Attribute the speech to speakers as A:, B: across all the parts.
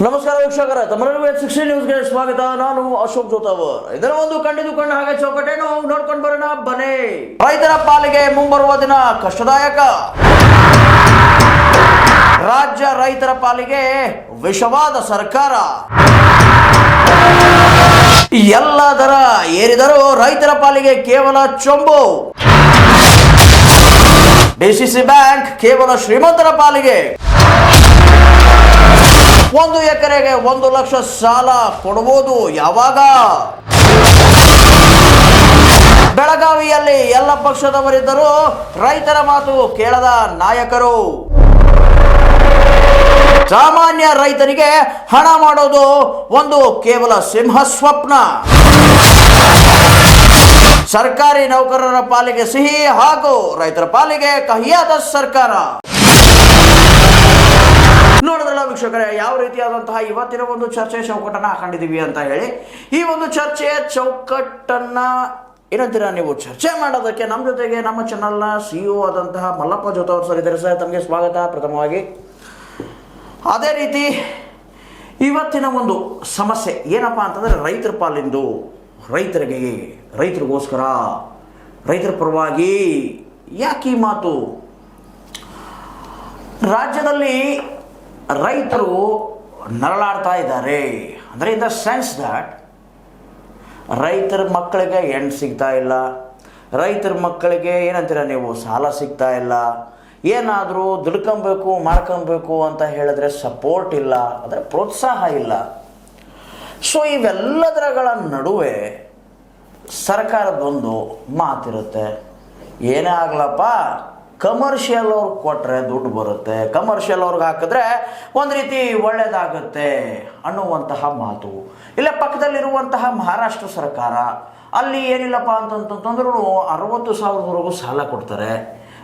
A: ನಮಸ್ಕಾರ ವೀಕ್ಷಕರೇ, ತಮ್ಮೆಲ್ಲರಿಗೂ 16 ನ್ಯೂಸ್ಗೆ ಸ್ವಾಗತ. ನಾನು ಅಶೋಕ್ ಜೋತಾವರ್. ಇದರ ಒಂದು ಕಂಡಿದುಕೊಂಡ ಹಾಗೆ ಚೌಕಟ್ಟೇನು ನೋಡ್ಕೊಂಡು ಬರೋಣ ಬನ್ನಿ. ರೈತರ ಪಾಲಿಗೆ ಮುಂಬರುವ ದಿನ ಕಷ್ಟದಾಯಕ. ರಾಜ್ಯ ರೈತರ ಪಾಲಿಗೆ ವಿಷವಾದ ಸರ್ಕಾರ. ಎಲ್ಲ ದರ ಏರಿದರೂ ರೈತರ ಪಾಲಿಗೆ ಕೇವಲ ಚೊಂಬು. ಡಿಸಿಸಿ ಬ್ಯಾಂಕ್ ಕೇವಲ ಶ್ರೀಮಂತರ ಪಾಲಿಗೆ. 1 ಎಕರೆಗೆ 1 ಲಕ್ಷ ಸಾಲ ಕೊಡಬಹುದು ಯಾವಾಗ? ಬೆಳಗಾವಿಯಲ್ಲಿ ಎಲ್ಲ ಪಕ್ಷದವರಿದ್ದರೂ ರೈತರ ಮಾತು ಕೇಳದ ನಾಯಕರು. ಸಾಮಾನ್ಯ ರೈತರಿಗೆ ಹಣ ಮಾಡೋದು ಒಂದು ಕೇವಲ ಸಿಂಹ ಸ್ವಪ್ನ. ಸರ್ಕಾರಿ ನೌಕರರ ಪಾಲಿಗೆ ಸಿಹಿ ಹಾಗೂ ರೈತರ ಪಾಲಿಗೆ ಕಹಿಯಾದ ಸರ್ಕಾರ. ನೋಡಿದ್ರಲ್ಲ ವೀಕ್ಷಕರೇ, ಯಾವ ರೀತಿಯಾದಂತಹ ಇವತ್ತಿನ ಒಂದು ಚರ್ಚೆ ಚೌಕಟ್ಟನ್ನ ಹಾಕೊಂಡಿದೀವಿ ಅಂತ ಹೇಳಿ. ಈ ಒಂದು ಚರ್ಚೆಯ ಚೌಕಟ್ಟನ್ನ ಏನಂತೀರಾ ನೀವು, ಚರ್ಚೆ ಮಾಡೋದಕ್ಕೆ ನಮ್ಮ ಜೊತೆಗೆ ನಮ್ಮ ಚಾನಲ್ನ CEO ಆದಂತಹ ಮಲ್ಲಪ್ಪ ಜೋತಾವರ್ ಸರ್ ಇದ್ದಾರೆ. ಸರ್, ತಮಗೆ ಸ್ವಾಗತ ಪ್ರಥಮವಾಗಿ. ಅದೇ ರೀತಿ ಇವತ್ತಿನ ಒಂದು ಸಮಸ್ಯೆ ಏನಪ್ಪಾ ಅಂತಂದ್ರೆ ರೈತರ ಪಾಲಿಂದು, ರೈತರಿಗೋಸ್ಕರ, ರೈತರ ಪರವಾಗಿ. ಯಾಕೆ ಈ ಮಾತು? ರಾಜ್ಯದಲ್ಲಿ ರೈತರು ನರಳಾಡ್ತಾ ಇದ್ದಾರೆ. ಅಂದರೆ ಇನ್ ದ ಸೆನ್ಸ್ ದಟ್ ರೈತರ ಮಕ್ಕಳಿಗೆ ಹೆಣ್ಣು ಸಿಗ್ತಾ ಇಲ್ಲ, ರೈತರ ಮಕ್ಕಳಿಗೆ ಏನಂತೀರ ನೀವು, ಸಾಲ ಸಿಗ್ತಾ ಇಲ್ಲ, ಏನಾದರೂ ದುಡ್ಕೊಬೇಕು ಮಾಡ್ಕೊಬೇಕು ಅಂತ ಹೇಳಿದ್ರೆ ಸಪೋರ್ಟ್ ಇಲ್ಲ, ಅಂದರೆ ಪ್ರೋತ್ಸಾಹ ಇಲ್ಲ. ಸೊ ಇವೆಲ್ಲದರಗಳ ನಡುವೆ ಸರ್ಕಾರದೊಂದು ಮಾತಿರುತ್ತೆ, ಏನೇ ಆಗ್ಲಪ್ಪ ಕಮರ್ಷಿಯಲ್ ಅವ್ರಿಗೆ ಕೊಟ್ಟರೆ ದುಡ್ಡು ಬರುತ್ತೆ, ಕಮರ್ಷಿಯಲ್ ಅವ್ರಿಗೆ ಹಾಕಿದ್ರೆ ಒಂದು ರೀತಿ ಒಳ್ಳೆಯದಾಗುತ್ತೆ ಅನ್ನುವಂತಹ ಮಾತು. ಇಲ್ಲ ಪಕ್ಕದಲ್ಲಿರುವಂತಹ ಮಹಾರಾಷ್ಟ್ರ ಸರ್ಕಾರ, ಅಲ್ಲಿ ಏನಿಲ್ಲಪ್ಪ ಅಂತಂತಂದ್ರೂ 60,000ವರೆಗೂ ಸಾಲ ಕೊಡ್ತಾರೆ.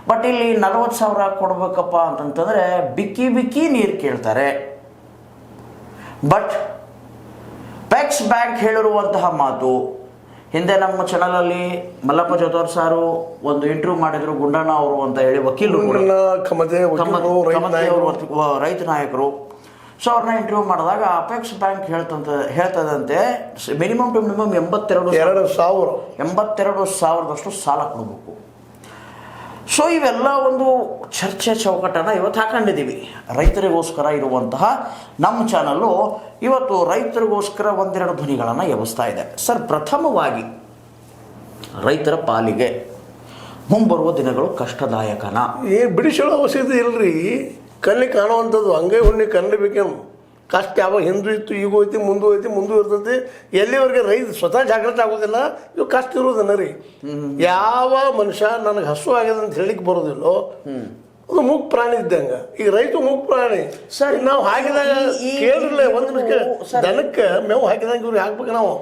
A: ಬಟ್ ಇಲ್ಲಿ 40,000 ಕೊಡ್ಬೇಕಪ್ಪ ಅಂತಂತಂದರೆ ಬಿಕ್ಕಿ ನೀರು ಕೇಳ್ತಾರೆ. ಬಟ್ ಪೆಕ್ಸ್ ಬ್ಯಾಂಕ್ ಹೇಳಿರುವಂತಹ ಮಾತು, ಹಿಂದೆ ನಮ್ಮ ಚಾನಲಲ್ಲಿ ಮಲ್ಲಪ್ಪ ಜೋತಾವರ್ ಸಾರು ಒಂದು ಇಂಟರ್ವ್ಯೂ ಮಾಡಿದ್ರು, ಗುಂಡಣ್ಣ ಅವರು ಅಂತ ಹೇಳಿ ವಕೀಲರು, ರೈತ ನಾಯಕರು. ಸೊ ಅವ್ರನ್ನ ಇಂಟರ್ವ್ಯೂ ಮಾಡಿದಾಗ ಅಪೆಕ್ಸ್ ಬ್ಯಾಂಕ್ ಹೇಳ್ತದಂತೆ ಮಿನಿಮಮ್ ಟು ಮಿನಿಮಮ್ 82,000 ಸಾಲ ಕೊಡಬೇಕು. ಸೊ ಇವೆಲ್ಲ ಒಂದು ಚರ್ಚೆ ಚೌಕಟ್ಟನ್ನು ಇವತ್ತು ಹಾಕೊಂಡಿದ್ದೀವಿ. ರೈತರಿಗೋಸ್ಕರ ಇರುವಂತಹ ನಮ್ಮ ಚಾನಲ್ಲು ಇವತ್ತು ರೈತರಿಗೋಸ್ಕರ ಒಂದೆರಡು ಧ್ವನಿಗಳನ್ನು ಎಬ್ಬಿಸ್ತಾ ಇದೆ. ಸರ್, ಪ್ರಥಮವಾಗಿ ರೈತರ ಪಾಲಿಗೆ ಮುಂಬರುವ ದಿನಗಳು ಕಷ್ಟದಾಯಕನ?
B: ಬಿಡಿಸೋಳ ಅವಶ್ಯಕತೆ ಇಲ್ರಿ. ಕಣ್ಣಿ ಕಾಣುವಂಥದ್ದು ಹಂಗೆ ಹುಣ್ಣಿ ಕನ್ನಡಬೇಕೇನು. ಕಷ್ಟ ಯಾವಾಗ ಹಿಂದೂ ಇತ್ತು, ಈಗೂ ಐತಿ, ಮುಂದೂ ಐತಿ, ಮುಂದೂ ಇರ್ತೈತಿ. ಎಲ್ಲಿವರೆಗೆ ರೈತ ಸ್ವತಃ ಜಾಗೃತಿ ಆಗೋದಿಲ್ಲ, ಇವು ಕಷ್ಟ ಇರೋದನ್ನ ರೀ. ಯಾವ ಮನುಷ್ಯ ನನಗೆ ಹಸು ಆಗಿದೆ ಅಂತ ಹೇಳಿಕ್ಕೆ ಬರೋದಿಲ್ಲೋ ಅದು ಮೂಕ್ ಪ್ರಾಣಿ ಇದ್ದಂಗೆ. ಈಗ ರೈತ ಮೂಕ್ ಪ್ರಾಣಿ.
A: ಸರ್,
B: ನಾವು ಹಾಕಿದಾಗ ಕೇಳಿರಲಿಲ್ಲ, ಒಂದು ದನಕ್ಕೆ ಮೇವು ಹಾಕಿದಂಗೆ ಇವ್ರಿಗೆ ಹಾಕ್ಬೇಕು ನಾವು.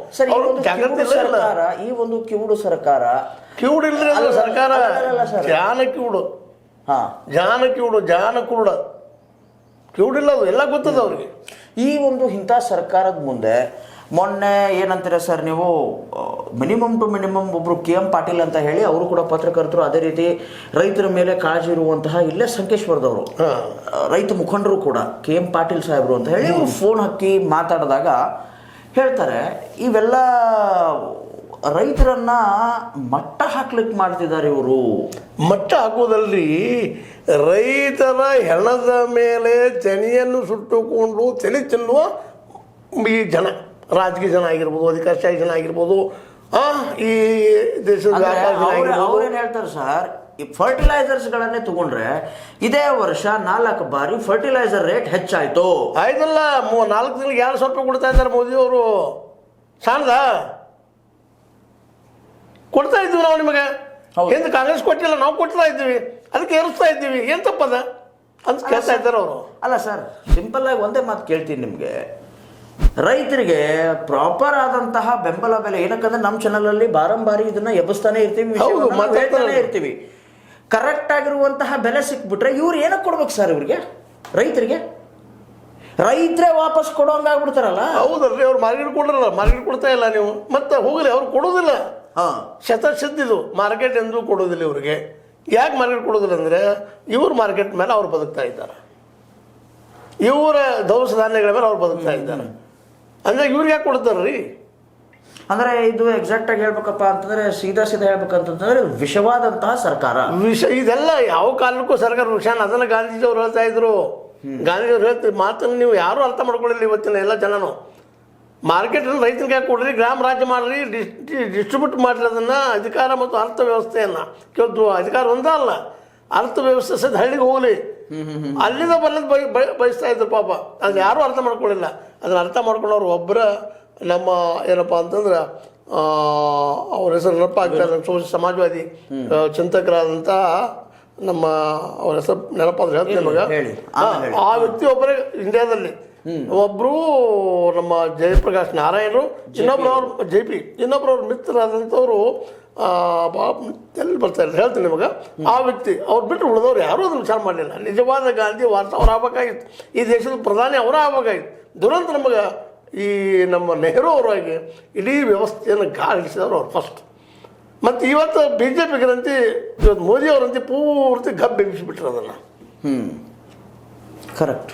B: ಜಾಗೃತಿ ಇಲ್ಲ.
A: ಈ ಒಂದು ಕಿವುಡು ಸರ್ಕಾರ,
B: ಕಿವುಡಿಲ್ರಿ ಅದು ಸರ್ಕಾರ, ಜಾನ ಕಿವುಡು, ಜಾನ ಕುರುಡ, ಕಿವುಡಿಲ್ಲ, ಅದು ಎಲ್ಲ ಗೊತ್ತದ ಅವ್ರಿಗೆ.
A: ಈ ಒಂದು ಇಂಥ ಸರ್ಕಾರದ ಮುಂದೆ ಮೊನ್ನೆ ಏನಂತೀರ ಸರ್ ನೀವು, ಮಿನಿಮಮ್ ಟು ಮಿನಿಮಮ್ ಒಬ್ಬರು KM ಪಾಟೀಲ್ ಅಂತ ಹೇಳಿ ಅವರು ಕೂಡ ಪತ್ರಕರ್ತರು, ಅದೇ ರೀತಿ ರೈತರ ಮೇಲೆ ಕಾಳಜಿ ಇರುವಂತಹ ಇಲ್ಲೇ ಸಂಕೇಶ್ವರದವರು ರೈತ ಮುಖಂಡರು ಕೂಡ KM ಪಾಟೀಲ್ ಸಾಹೇಬರು ಅಂತ ಹೇಳಿ ಅವರು ಫೋನ್ ಹಾಕಿ ಮಾತಾಡಿದಾಗ ಹೇಳ್ತಾರೆ, ಇವೆಲ್ಲ ರೈತರನ್ನ ಮಟ್ಟ ಹಾಕ್ಲಿಕ್ಕೆ ಮಾಡ್ತಿದ್ದಾರೆ ಇವರು.
B: ಮಟ್ಟ ಹಾಕೋದಲ್ರಿ, ರೈತರ ಹೆಣದ ಮೇಲೆ ತೆನೆಯನ್ನು ಸುಟ್ಟುಕೊಂಡು ತಲೆ ತಿನ್ನುವ ಈ ಜನ, ರಾಜಕೀಯ ಜನ ಆಗಿರ್ಬೋದು, ಅಧಿಕಾರಶಾಹಿ ಜನ ಆಗಿರ್ಬೋದು, ಈ ದೇಶದ
A: ಅವ್ರೇನು ಹೇಳ್ತಾರೆ ಸರ್, ಈ ಫರ್ಟಿಲೈಸರ್ಸ್ಗಳನ್ನೇ ತಗೊಂಡ್ರೆ ಇದೇ ವರ್ಷ 4 ಬಾರಿ ಫರ್ಟಿಲೈಸರ್ ರೇಟ್ ಹೆಚ್ಚಾಯ್ತು.
B: ಆಯ್ತಲ್ಲ, 4 ತಿಂಗಳಿಗೆ 2,000 ರೂಪಾಯಿ ಕೊಡ್ತಾ ಇದ್ದಾರೆ ಮೋದಿಯವರು. ಸಾಣದ ಕೊಡ್ತಾ ಇದ್ವಿ ನಾವು ನಿಮಗೆ. ಹಿಂದೆ ಕಾಂಗ್ರೆಸ್ ಕೊಟ್ಟಿಲ್ಲ, ನಾವು ಕೊಡ್ತಾ ಇದ್ದೀವಿ, ಅದಕ್ಕೆ ಏರಿಸ್ತಾ ಇದ್ದೀವಿ. ಏನು ತಪ್ಪದ ಅಂತ ಕೇಳ್ತಾ ಇದ್ದಾರೆ ಅವರು.
A: ಅಲ್ಲ ಸರ್, ಸಿಂಪಲ್ ಆಗಿ ಒಂದೇ ಮಾತು ಕೇಳ್ತೀನಿ ನಿಮಗೆ, ರೈತರಿಗೆ ಪ್ರಾಪರ್ ಆದಂತಹ ಬೆಂಬಲ ಬೆಲೆ, ಏನಕ್ಕಂದ್ರೆ ನಮ್ಮ ಚಾನಲಲ್ಲಿ ಬಾರಂಬಾರಿ ಇದನ್ನ ಎಬ್ಬಿಸ್ತಾನೆ ಇರ್ತೀವಿ. ಕರೆಕ್ಟ್ ಆಗಿರುವಂತಹ ಬೆಲೆ ಸಿಕ್ಬಿಟ್ರೆ ಇವ್ರು ಏನಕ್ಕೆ ಕೊಡ್ಬೇಕು ಸರ್ ಇವ್ರಿಗೆ? ರೈತರೇ ವಾಪಸ್ ಕೊಡೋಂಗಾಗ್ಬಿಡ್ತಾರಲ್ಲ.
B: ಹೌದಲ್ರಿ, ಅವ್ರು ಮಾರ್ಕೆಟ್ ಕೊಡ್ರಲ್ಲ, ಮಾರ್ಕೆಟ್ ಕೊಡ್ತಾ ಇಲ್ಲ ನೀವು, ಮತ್ತೆ ಹೋಗಲಿ, ಅವ್ರು ಕೊಡೋದಿಲ್ಲ. ಶತಸಿದ್ದಿದು ಮಾರ್ಕೆಟ್ ಎಂದೂ ಕೊಡೋದಿಲ್ಲ ಇವ್ರಿಗೆ. ಯಾಕೆ ಮಾರ್ಕೆಟ್ ಕೊಡೋದಿಲ್ಲ ಅಂದರೆ ಇವ್ರ ಮಾರ್ಕೆಟ್ ಮೇಲೆ ಅವ್ರು ಬದುಕ್ತಾ ಇದ್ದಾರೆ. ಇವರ ದವಸ ಧಾನ್ಯಗಳ ಮೇಲೆ ಅವ್ರು ಬದುಕ್ತಾ ಇದ್ದಾರೆ. ಅಂದ್ರೆ ಇವ್ರಿಗೆ ಯಾಕೆ ಕೊಡ್ತಾರ್ರಿ?
A: ಅಂದ್ರೆ ಇದು ಎಕ್ಸಾಕ್ಟ್ ಆಗಿ ಹೇಳ್ಬೇಕಪ್ಪ ಅಂತಂದ್ರೆ ಸೀದಾ ಹೇಳ್ಬೇಕಂತಂದ್ರೆ ವಿಷವಾದಂತಹ ಸರ್ಕಾರ.
B: ಇದೆಲ್ಲ ಯಾವ ಕಾರಣಕ್ಕೂ ಸರ್ಕಾರ ವಿಷಾನ. ಅದನ್ನ ಗಾಂಧೀಜಿ ಅವ್ರು ಹೇಳ್ತಾ ಇದ್ರು. ಗಾಂಧೀಜಿ ಅವ್ರು ಹೇಳ್ತೀವಿ ಮಾತನ್ನು ನೀವು ಯಾರು ಅರ್ಥ ಮಾಡ್ಕೊಳ್ಳಿಲ್ಲ ಇವತ್ತಿನ ಎಲ್ಲ ಜನನು. ಮಾರ್ಕೆಟಲ್ಲಿ ರೈತರಿಗೆ ಯಾಕೆ ಕೊಡ್ರಿ, ಗ್ರಾಮ ರಾಜ್ಯ ಮಾಡ್ರಿ, ಡಿಸ್ಟ್ರಿಬ್ಯೂಟ್ ಮಾಡ್ರಿ ಅದನ್ನ, ಅಧಿಕಾರ ಮತ್ತು ಅರ್ಥವ್ಯವಸ್ಥೆಯನ್ನ. ಕೆಲವು ಅಧಿಕಾರ ಒಂದೇ ಅಲ್ಲ, ಅರ್ಥವ್ಯವಸ್ಥೆ ಸಹಿತ ಹಳ್ಳಿಗೆ ಹೋಗಲಿ, ಅಲ್ಲಿಂದ ಬಲ್ಲದ ಬಯಸ್ತಾ ಇದ್ರು ಪಾಪ. ಅದನ್ನ ಯಾರೂ ಅರ್ಥ ಮಾಡ್ಕೊಳ್ಳಿಲ್ಲ. ಅದನ್ನ ಅರ್ಥ ಮಾಡ್ಕೊಂಡವ್ರು ಒಬ್ಬರ ನಮ್ಮ ಏನಪ್ಪ ಅಂತಂದ್ರೆ ಅವ್ರ ಹೆಸರು ನೆನಪಾಗ್ತಾರೆ, ಸಮಾಜವಾದಿ ಚಿಂತಕರಾದಂಥ ನಮ್ಮ ಅವ್ರ ಹೆಸರು ನೆನಪಾದ್ರೆ ಹೇಳ್ತೀನಿ ನಿಮಗೆ. ಆ ವ್ಯಕ್ತಿ ಒಬ್ಬರೇ ಇಂಡಿಯಾದಲ್ಲಿ. ಒಬ್ಬರು ನಮ್ಮ ಜಯಪ್ರಕಾಶ್ ನಾರಾಯಣರು, ಇನ್ನೊಬ್ರು ಅವ್ರು JP, ಇನ್ನೊಬ್ರು ಅವ್ರ ಮಿತ್ರರಾದಂಥವ್ರು ಎಲ್ಲಿ ಬರ್ತಾರೆ ಹೇಳ್ತೀನಿ ನಿಮಗೆ. ಆ ವ್ಯಕ್ತಿ ಅವ್ರು ಬಿಟ್ಟು ಉಳಿದವ್ರು ಯಾರೂ ಅದನ್ನು ವಿಚಾರ ಮಾಡಲಿಲ್ಲ. ನಿಜವಾದ ಗಾಂಧಿ ವಾರ್ತ ಅವ್ರು ಆಗ್ಬೇಕಾಗಿತ್ತು. ಈ ದೇಶದ ಪ್ರಧಾನಿ ಅವರೇ ಆಗ್ಬೇಕಾಗಿತ್ತು. ದುರಂತ ನಮಗೆ ಈ ನಮ್ಮ ನೆಹರು ಅವರಾಗಿ ಇಡೀ ವ್ಯವಸ್ಥೆಯನ್ನು ಗಾಳಿಸಿದವರು ಅವ್ರು ಫಸ್ಟ್. ಮತ್ತು ಇವತ್ತು BJPಗರಂತೆ ಇವತ್ತು ಮೋದಿ ಅವರಂತೆ ಪೂರ್ತಿ ಗಬ್ಬು ಎಬ್ಬಿಸಿಬಿಟ್ರು ಅದನ್ನು.
A: Correct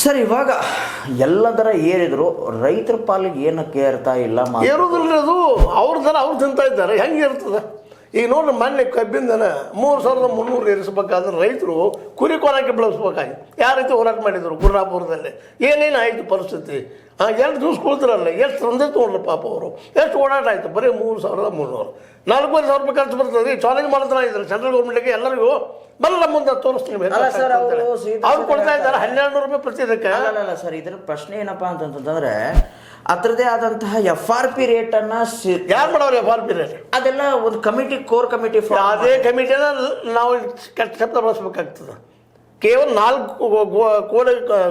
A: sir. ಇವಾಗ ಎಲ್ಲದರ ಏರಿದ್ರು ರೈತರ ಪಾಲಿಗೆ ಏನಕ್ಕೆ ಏರ್ತಾ ಇಲ್ಲ?
B: ಏರೋದಿಲ್ಲ, ಅದು ಅವ್ರ ಥರ ಅವ್ರು ತಿಂತಾ ಇದ್ದಾರೆ. ಹೆಂಗೆ ಇರ್ತದೆ ಈಗ ನೋಡ್ರಿ, ಮೊನ್ನೆ ಕಬ್ಬಿಂದನ 3300 ಏರಿಸಬೇಕಾದ್ರೆ ರೈತರು ಕುರಿ ಕೊರಕ್ಕೆ ಬೆಳೆಸ್ಬೇಕಾಗಿತ್ತು. ಯಾವ ರೀತಿ ಹೋರಾಟ ಮಾಡಿದರು ಗುರ್ರಾಪುರದಲ್ಲಿ, ಏನೇನು ಆಯಿತು ಪರಿಸ್ಥಿತಿ. 2 ದಿವಸ ಕೊಡ್ತಾರಲ್ಲ, ಎಷ್ಟು ತಂದೆ ತೊಗೊಂಡ್ರು ಪಾಪ ಅವರು. ಎಷ್ಟು ಓಡಾಟ ಆಯಿತು, ಬರೀ 3300, 4,500 ರೂಪಾಯಿ ಖರ್ಚು ಬರ್ತದೆ. ಚಾಲೆಂಜ್ ಮಾಡ್ತಾನೆ ಇದ್ದಾರೆ ಸೆಂಟ್ರಲ್ ಗೌರ್ಮೆಂಟ್ಗೆ ಎಲ್ಲರಿಗೂ. ಬರಲ್ಲ ಮುಂದೆ ತೋರಿಸ್ತೀನಿ, ಅವ್ರು ಕೊಡ್ತಾ ಇದ್ದಾರೆ 1,200 ರೂಪಾಯಿ ಪ್ರತಿ ಇದಕ್ಕೆ.
A: ಅಲ್ಲ ಸರ್, ಇದ್ರ ಪ್ರಶ್ನೆ ಏನಪ್ಪಾ ಅಂತಂತಂದ್ರೆ ಅದರದೇ ಆದಂತಹ FRP ರೇಟನ್ನು
B: ಯಾರು ಮಾಡೋರು? FRP ರೇಟ್
A: ಅದೆಲ್ಲ ಒಂದು ಕಮಿಟಿ, ಕೋರ್ ಕಮಿಟಿ.
B: ಅದೇ ಕಮಿಟಿನ ನಾವು ಶಬ್ದ ಬಳಸ್ಬೇಕಾಗ್ತದೆ. ಕೇವಲ 4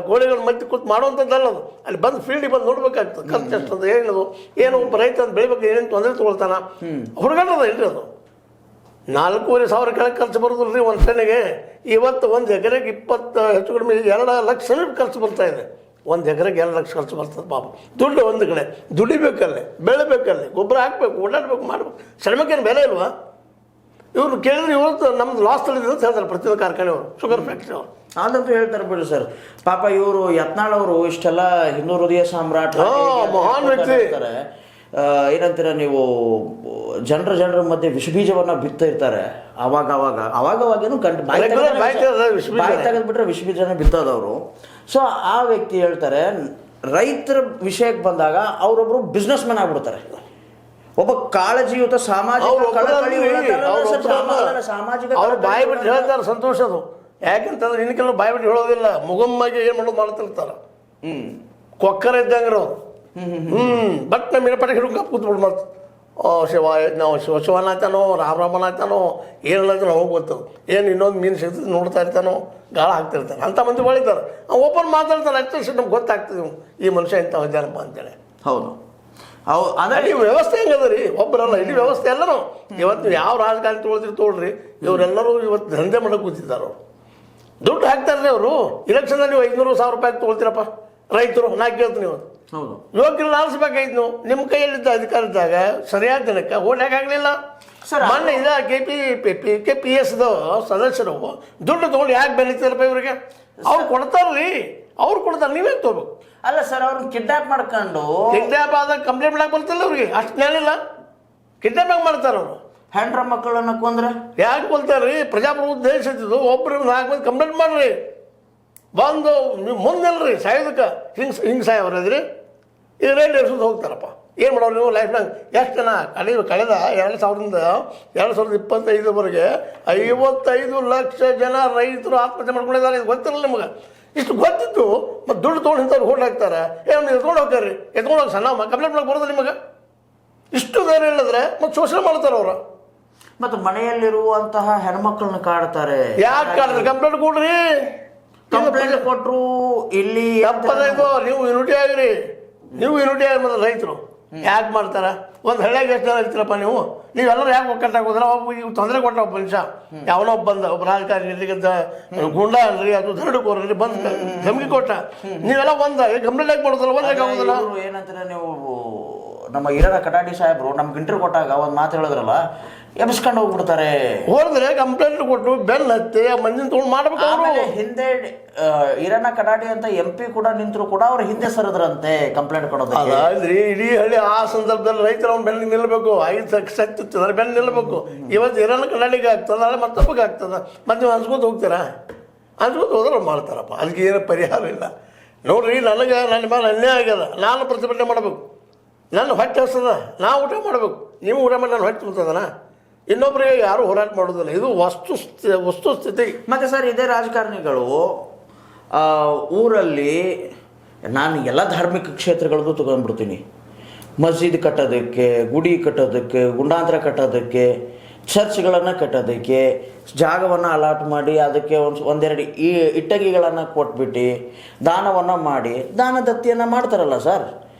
B: ಗೋಡೆಗಳ ಮಧ್ಯೆ ಕೂತು ಮಾಡುವಂಥದ್ದಲ್ಲ ಅದು. ಅಲ್ಲಿ ಬಂದು ಫೀಲ್ಡಿಗೆ ಬಂದು ನೋಡ್ಬೇಕಾಗ್ತದೆ. ಖರ್ಚು ಎಷ್ಟದು, ಏನದು, ಏನು ಒಬ್ಬ ರೈತ ಅಂತ ಬೆಳಿಬೇಕು, ಏನೇನು ತೊಂದರೆ ತೊಗೊಳ್ತಾನ, ಹುಡುಗಣ್ಣದ ಇಲ್ರಿ ಅದು. 4,500 ಕೆಳಗೆ ಖರ್ಚು ಬರೋದಿಲ್ಲ ರೀ ಒಂದು ಟನ್ನಿಗೆ. ಇವತ್ತು 1 ಎಕರೆಗೆ 20 ಹೆಚ್ಚು ಕಡಿಮೆ 2 ಲಕ್ಷ ಖರ್ಚು ಬರ್ತಾ ಇದೆ. 1 ಎಕರೆಗೆ 2 ಲಕ್ಷ ಖರ್ಚು ಬರ್ತದೆ ಪಾಪ. ದುಡ್ಡು ಒಂದು ಕಡೆ ದುಡಿಬೇಕಲ್ಲೇ, ಬೆಳೆಬೇಕಲ್ಲೇ, ಗೊಬ್ಬರ ಹಾಕ್ಬೇಕು, ಓಡಾಡ್ಬೇಕು, ಮಾಡ್ಬೇಕು. ಶ್ರಮಕ್ಕೇನು ಬೆಲೆ ಇಲ್ವಾ? ಇವ್ರು ಕೇಳಿದ್ರೆ ಇವತ್ತು ನಮ್ದು ಲಾಸ್ ತಿಳಿದಿದೆ ಅಂತ ಹೇಳ್ತಾರೆ ಪ್ರತಿಯೊಂದು ಕಾರ್ಖಾನೆಯವರು, ಶುಗರ್ ಫ್ಯಾಕ್ಟ್ರಿ ಅವರು.
A: ಅದಂತೂ ಹೇಳ್ತಾರೆ ಬಿಡಿ ಸರ್. ಪಾಪ ಇವರು ಯತ್ನಾಳ್ ಅವರು ಇಷ್ಟೆಲ್ಲ ಹಿಂದೂ ಹೃದಯ ಸಾಮ್ರಾಟ್
B: ಮಹಾನ್ ವ್ಯಕ್ತಿ.
A: ಏನಂತೀರ ನೀವು, ಜನರ ಮಧ್ಯೆ ವಿಷಬೀಜವನ್ನ ಬಿತ್ತ ಇರ್ತಾರೆ. ಅವಾಗೇನು ಬಾಯಿ ತೆಗೆದ್ಬಿಟ್ರೆ ವಿಷಬೀಜನ ಬಿತ್ತೋದವರು. ಸೊ ಆ ವ್ಯಕ್ತಿ ಹೇಳ್ತಾರೆ, ರೈತರ ವಿಷಯಕ್ಕೆ ಬಂದಾಗ ಅವರೊಬ್ರು ಬಿಸ್ನೆಸ್ ಮ್ಯಾನ್ ಆಗ್ಬಿಡ್ತಾರೆ. ಒಬ್ಬ ಕಾಳಜಿಯುತ ಸಾಮಾಜಿಕ
B: ಅವ್ರು ಬಾಯಿ ಬಿಟ್ಟು ಹೇಳ್ತಾರೆ. ಸಂತೋಷ ಅದು. ಯಾಕಂತಂದ್ರೆ ಇನ್ಕೆಲ್ಲ ಬಾಯಿ ಬಿಟ್ಟು ಹೇಳೋದಿಲ್ಲ. ಮುಗಮ್ಮಗೆ ಏನ್ ಮಾಡೋದು ಮಾಡ್ತಿರ್ತಾರ. ಕೊಕ್ಕರ ಇದ್ದಂಗ್ರ ಅವ್ರು. ಬಟ್ ನಮ್ಮ ಇರಪಟ್ಟ ಹಿಡ್ಕೊಂಡು ಕೂತ್ಬಿಡು ಮತ್ತೆ ನಾವು ಶಿವನಾಯ್ತಾನೋ ರಾಮನಾಯ್ತಾನೋ ಏನಿಲ್ಲ ಹೋಗಿ ಗೊತ್ತದು. ಏನು ಇನ್ನೊಂದು ಮೀನು ಸಿಗ್ತದೆ ನೋಡ್ತಾ ಇರ್ತಾನೋ, ಗಾಳ ಹಾಕ್ತಿರ್ತಾನೆ. ಅಂಥ ಮಂದಿ ಹೊಳಿತಾರೆ. ಓಪನ್ ಮಾತಾಡ್ತಾರೆ. ಅಷ್ಟೇ ನಮ್ಗೆ ಗೊತ್ತಾಗ್ತದೆ ಈ ಮನುಷ್ಯ ಇಂಥ ಹೊಂದ್ಯಾನಪ್ಪ ಅಂತೇಳಿ.
A: ಹೌದು
B: ಅದೇ ಈ ವ್ಯವಸ್ಥೆ ಹೆಂಗದ ರೀ, ಒಬ್ಬರಲ್ಲ ಇಡೀ ವ್ಯವಸ್ಥೆ ಎಲ್ಲರೂ. ಇವತ್ತು ನೀವು ಯಾವ ರಾಜಕಾರಣಿ ತೊಗೊಳ್ರಿ ಇವರೆಲ್ಲರೂ ಇವತ್ತು ದಂಧೆ ಮಾಡಕ್ಕೆ ಕೂತಿದ್ದಾರೆ. ಅವರು ದುಡ್ಡು ಹಾಕ್ತಾರ್ರಿ. ಅವರು ಇಲೆಕ್ಷನ್ನಲ್ಲಿ ನೀವು 500,000 ರೂಪಾಯಿ ತೊಗೊಳ್ತೀರಪ್ಪ ರೈತರು. ನಾ ಕೇಳ್ತೀನಿ ಇವತ್ತು ಯೋಗ್ಯರನ್ನ ಆರಿಸ್ಬೇಕಾಯ್ತು. ನೀವು ನಿಮ್ಮ ಕೈಯಲ್ಲಿದ್ದ ಅಧಿಕಾರ ಇದ್ದಾಗ ಸರಿಯಾದ ದಿನಕ್ಕೆ ಓಟ್ ಯಾಕಾಗಲಿಲ್ಲ? ಮೊನ್ನೆ ಇದ KPS ಸದಸ್ಯರು ದುಡ್ಡು ತೊಗೊಂಡು ಯಾಕೆ ಬೆಳೀತಾರಪ್ಪ ಇವರಿಗೆ? ಅವ್ರು ಕೊಡ್ತಾರ್ರಿ, ಅವ್ರು ಕೊಡ್ತಾರೆ, ನೀವೇ ತಗೋಬೇಕು.
A: ಅಲ್ಲ ಸರ್, ಅವ್ರನ್ನ ಕಿಡ್ನಾಪ್ ಮಾಡ್ಕೊಂಡು
B: ಆದಾಗ ಕಂಪ್ಲೇಂಟ್ ಮಾಡಕ್ಕೆ ಬರ್ತಿಲ್ಲ ಅವ್ರಿಗೆ. ಅಷ್ಟು ಹೇಳಿಲ್ಲ. ಕಿಡ್ನಾಪ್ ಹೆಂಗೆ ಮಾಡ್ತಾರೆ ಅವರು?
A: ಹೆಂಡ್ರ ಮಕ್ಕಳನ್ನ ಕೊಂದ್ರೆ
B: ಯಾಕೆ ಕೊಲ್ತಾರ್ರಿ? ಪ್ರಜಾಪ್ರಭುತ್ವ ದೇಶ ಇದ್ದು ಒಬ್ಬರು 4 ಮಂದಿ ಕಂಪ್ಲೇಂಟ್ ಮಾಡ್ರಿ. ಬಂದು ನೀವು ಮುಂದೆಲ್ರಿ ಸಾಯೋದಕ್ಕೆ ಹಿಂಗೆ ಸಾಯೋದ್ರಿ. ಈಗ ರೈಲ್ ಎರ್ಸೋದು ಹೋಗ್ತಾರಪ್ಪ. ಏನು ಮಾಡೋರು ನೀವು ಲೈಫ್ನಾಗ? ಎಷ್ಟು ಜನ ಕಳೆದ 2025ವರೆಗೆ 55 ಲಕ್ಷ ಜನ ರೈತರು ಆತ್ಮಹತ್ಯೆ ಮಾಡ್ಕೊಂಡಿದ್ದಾರೆ. ಇದು ಗೊತ್ತಿರಲ್ಲ ನಿಮಗೆ. ಇಷ್ಟು ಗೊತ್ತಿತ್ತು ಮತ್ತು ದುಡ್ಡು ತೊಗೊಂಡು ಇಂಥವ್ರು ಹೋಗಿ ಹಾಕ್ತಾರೆ. ಏನು ಎತ್ಕೊಂಡು ಹೋಗ್ತಾರೆ, ಎತ್ಕೊಂಡು ಹೋಗಿ ಸಣ್ಣ ಕಂಪ್ಲೇಂಟ್ ಮಾಡಕ್ಕೆ ಬರೋದು ನಿಮಗೆ? ಇಷ್ಟು ಧೈರ್ಯ ಇಲ್ಲದ್ರೆ ಮತ್ತು ಶೋಷಣೆ ಮಾಡ್ತಾರೆ ಅವರು.
A: ಮತ್ತು ಮನೆಯಲ್ಲಿರುವಂತಹ ಹೆಣ್ಮಕ್ಳನ್ನ ಕಾಡ್ತಾರೆ.
B: ಯಾಕೆ ಕಾಡ್ತಾರೆ? ಕಂಪ್ಲೇಂಟ್ ಕೊಡ್ರಿ.
A: ಕಂಪ್ಲೇಂಟ್ ಕೊಟ್ಟರು ಇಲ್ಲಿ
B: ತಪ್ಪದೈದು. ನೀವು ಯೂನಿಟಿ ಆಗಿರಿ. ನೀವು ಯೂನಿಟಿ ಆಗಿ ಮೊದಲು ರೈತರು ಯಾಕೆ ಮಾಡ್ತಾರೆ? ಒಂದು ಹಳ್ಳಿಯಾಗ ಎಷ್ಟು ಜನ ಇರ್ತೀರಪ್ಪ ನೀವೆಲ್ಲರೂ ಯಾಕೆ ಒಕ್ಕಟ್ಟಾಗೋದ್ರ ಒಬ್ಬ ಈಗ ತೊಂದರೆ ಕೊಟ್ಟ ಒಬ್ಬ ಮನುಷ್ಯ ಯಾವನೋ ಬಂದ ಒಬ್ಬ ರಾಜಕಾರಣಿ ಇಲ್ಲಿಗಂತ ಗುಂಡ ಅಲ್ರಿ ಅದು ಧರಡುಕೋರ್ರಿ ಬಂದು ಧಮಕಿ ಕೊಟ್ಟ ನೀವೆಲ್ಲ ಕಂಪ್ಲೇಂಟ್ ಆಗಿ ಮಾಡೋದಲ್ಲ ಒಂದಾಗ ಆಗೋದಿಲ್ಲ.
A: ಏನಂತಾರೆ ನೀವು ನಮ್ಮ ಹಿರಿಯರ ಕಟಾಡಿ ಸಾಹೇಬ್ರು ನಮ್ಗೆ ಇಂಟರ್ವ್ಯೂ ಕೊಟ್ಟಾಗ ಒಂದು ಮಾತು ಹೇಳಿದ್ರಲ್ಲ, ಎಬ್ಸ್ಕೊಂಡು ಹೋಗ್ಬಿಡ್ತಾರೆ.
B: ಹೋದ್ರೆ ಕಂಪ್ಲೇಂಟ್ ಕೊಟ್ಟು ಬೆಲ್ ಹತ್ತಿ ಮಂದಿನ ತೊಗೊಂಡು ಮಾಡ್ಬೇಕು.
A: ಆಮೇಲೆ ಹಿಂದೆ ಹಿರಣ್ಣ ಕಟಾಡಿ ಅಂತ MP ಕೂಡ ನಿಂತರು ಕೂಡ ಅವ್ರ ಹಿಂದೆ ಸರಿದ್ರಂತೆ ಕಂಪ್ಲೇಂಟ್ ಕೊಡೋದು.
B: ಅದ್ರಿ ಇಡೀ ಹಳ್ಳಿ ಆ ಸಂದರ್ಭದಲ್ಲಿ ರೈತರು ಅವ್ನ ಬೆನ್ನಿಗೆ ನಿಲ್ಲಬೇಕು. ಸತ್ತಿತ್ತಂದ್ರೆ ಬೆನ್ನು ನಿಲ್ಲಬೇಕು. ಇವತ್ತು ಹಿರಣ್ಣ ಕಟಾಡಿಗೆ ಆಗ್ತದ, ನಾಳೆ ಮತ್ತೊಬ್ಬಗೆ ಆಗ್ತದ. ಮತ್ತೆ ನೀವು ಅನ್ಸ್ಕೊತ ಹೋಗ್ತೀರಾ? ಅನ್ಸ್ಕೊತ ಹೋದ್ರೆ ಮಾಡ್ತಾರಪ್ಪ. ಅದಕ್ಕೆ ಏನು ಪರಿಹಾರ ಇಲ್ಲ. ನೋಡ್ರಿ, ನನಗೆ ನನ್ನ ಮೇಲೆ ಅನ್ಯಾಯ ಆಗ್ಯದ, ನಾನು ಪ್ರತಿಭಟನೆ ಮಾಡಬೇಕು. ನನ್ನ ಹೊಟ್ಟೆ ಹಸ್ತದ, ನಾವು ಊಟ ಮಾಡಬೇಕು. ನೀವು ಊಟ ಮಾಡಿ ನಾನು ಹೊಟ್ಟೆ ತುಂಬತದನ? ಇನ್ನೊಬ್ಬರಿಗೆ ಯಾರು ಹೋರಾಟ ಮಾಡೋದಿಲ್ಲ. ಇದು ವಸ್ತುಸ್ಥಿತಿ.
A: ಮತ್ತೆ ಸರ್, ಇದೇ ರಾಜಕಾರಣಿಗಳು ಊರಲ್ಲಿ, ನಾನು ಎಲ್ಲ ಧಾರ್ಮಿಕ ಕ್ಷೇತ್ರಗಳಿಗೂ ತಗೊಂಡ್ಬಿಡ್ತೀನಿ, ಮಸ್ಜಿದ್ ಕಟ್ಟೋದಕ್ಕೆ, ಗುಡಿ ಕಟ್ಟೋದಕ್ಕೆ, ಗುಂಡಾಂತರ ಕಟ್ಟೋದಕ್ಕೆ, ಚರ್ಚ್ಗಳನ್ನು ಕಟ್ಟೋದಕ್ಕೆ ಜಾಗವನ್ನು ಅಲಾಟ್ ಮಾಡಿ ಅದಕ್ಕೆ ಒಂದೆರಡು ಇಟ್ಟಗಿಗಳನ್ನು ಕೊಟ್ಬಿಟ್ಟು ದಾನವನ್ನು ಮಾಡಿ ದಾನ ದತ್ತಿಯನ್ನು ಮಾಡ್ತಾರಲ್ಲ ಸರ್.